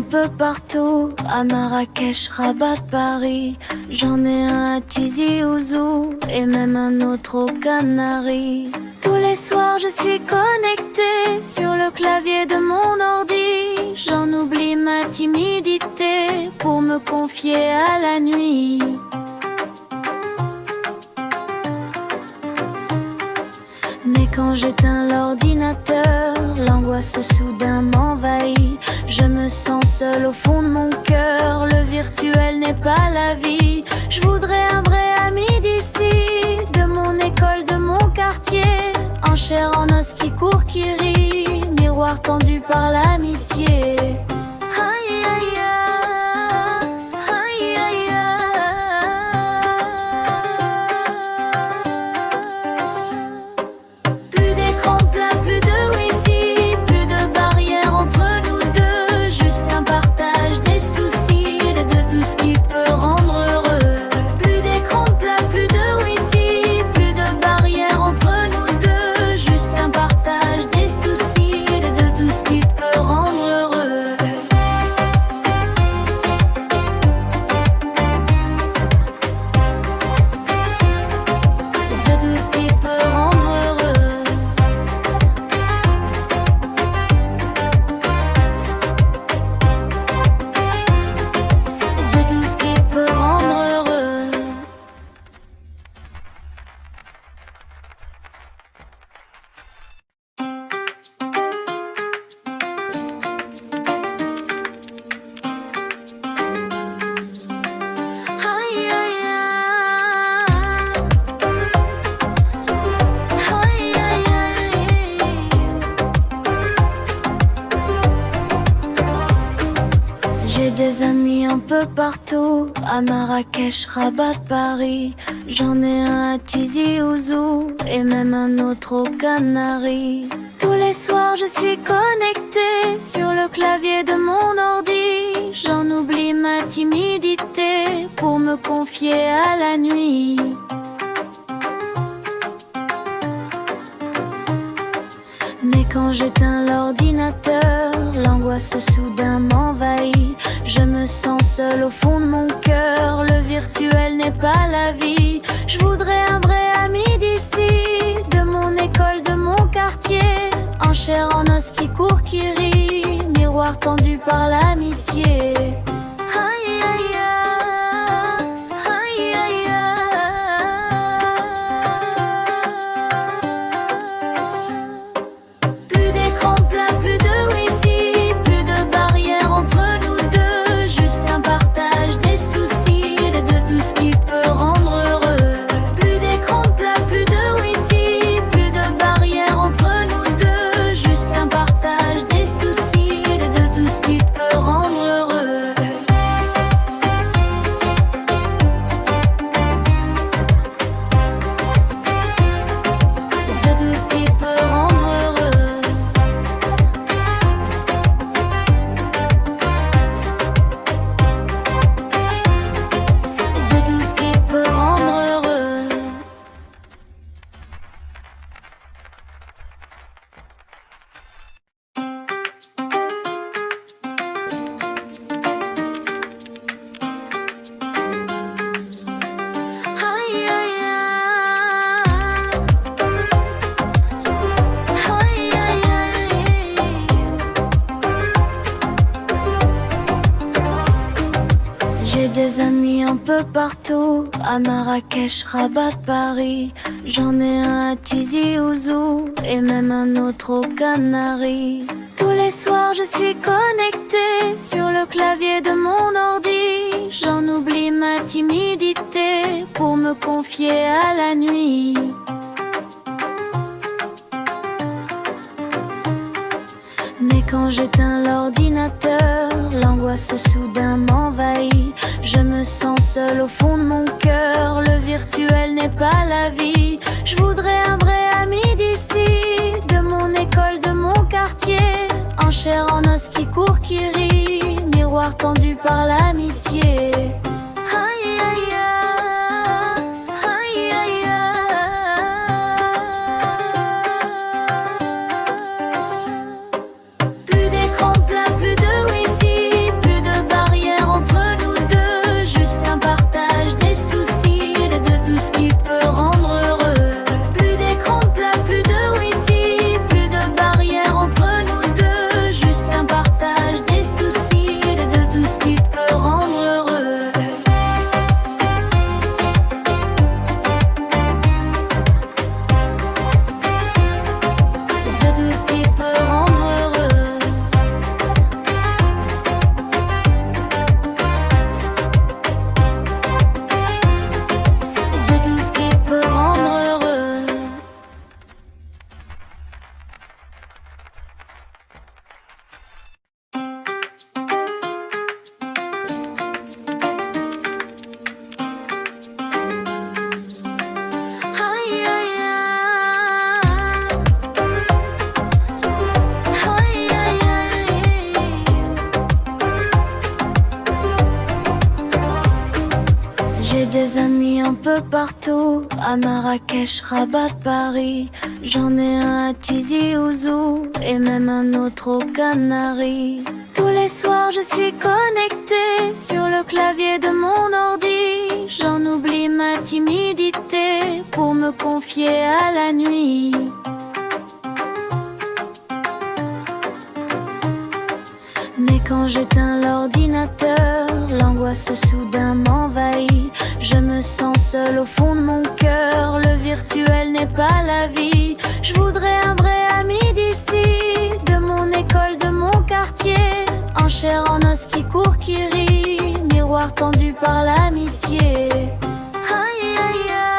un peu partout, à Marrakech, Rabat, Paris. J'en ai un à Tizi Ouzou et même un autre aux Canaries. Tous les soirs je suis connectée sur le clavier de mon ordi. J'en oublie ma timidité pour me confier à la nuit. Mais quand j'éteins l'ordinateur, l'angoisse soudain m'envahit. Je me sens seule au fond de mon cœur, le virtuel n'est pas la vie. Je voudrais un vrai ami d'ici, de mon école, de mon quartier. En chair, en os qui court, qui rit, miroir tendu par l'amitié. Aïe aïe aïe, aïe aïe aïe. Plus d'écran plat, plus de wifi, plus de barrières entre nous deux. Juste un partage des soucis et de tout ce qui peut rendre heureux. Plus d'écran plat, plus de wifi, plus de barrières entre nous deux. Juste un partage des soucis et de tout ce qui peut rendre heureux. De tout ce qui peut rendre heureux. De tout ce qui peut rendre heureux. Aïe aïe aïe. Aïe aïe aïe. J'ai des amis un peu partout, à Marrakech, Rabat, Paris. J'en ai un à Tizi Ouzou et même un autre aux Canaries. Tous les soirs je suis connectée sur le clavier de mon ordi. J'en oublie ma timidité pour me confier à la nuit. Mais quand j'éteins l'ordinateur, l'angoisse soudain m'envahit. Je me sens seule au fond de mon cœur, le virtuel n'est pas la vie. Je voudrais un vrai ami d'ici, de mon école, de mon quartier. En chair, en os qui court, qui rit, miroir tendu par l'amitié. Aïe aïe aïe, aïe aïe aïe. Plus d'écran plat, plus de wifi, plus de barrières entre nous deux. Juste un partage des soucis et de tout ce qui peut rendre heureux. Plus d'écran plat, plus de wifi, plus de barrières entre nous deux. Juste un partage des soucis et de tout ce qui peut rendre heureux. De tout ce qui peut rendre heureux. De tout ce qui peut rendre heureux. Aïe aïe aïe. Aïe aïe aïe. J'ai des amis un peu partout, à Marrakech, Rabat, Paris. J'en ai un à Tizi Ouzou et même un autre aux Canaries. Tous les soirs je suis connectée sur le clavier de mon ordi. J'en oublie ma timidité pour me confier à la nuit. Mais quand j'éteins l'ordinateur, l'angoisse soudain m'envahit. Je me sens seule au fond de mon cœur, le virtuel n'est pas la vie. Je voudrais un vrai ami d'ici, de mon école, de mon quartier. En chair, en os qui court, qui rit, miroir tendu par l'amitié. Aïe aïe aïe, aïe aïe aïe. Plus d'écran plat, plus de wifi, peu partout, à Marrakech, Rabat, Paris. J'en ai un à Tizi Ouzou et même un autre aux Canaries. Tous les soirs je suis connectée sur le clavier de mon ordi. J'en oublie ma timidité pour me confier à la nuit. Mais quand j'éteins l'ordinateur, l'angoisse soudain m'envahit. Je me sens seule au fond de mon cœur, le virtuel n'est pas la vie. Je voudrais un vrai ami d'ici, de mon école, de mon quartier, en chair, en os, qui court, qui rit, miroir tendu par l'amitié. Aïe aïe aïe.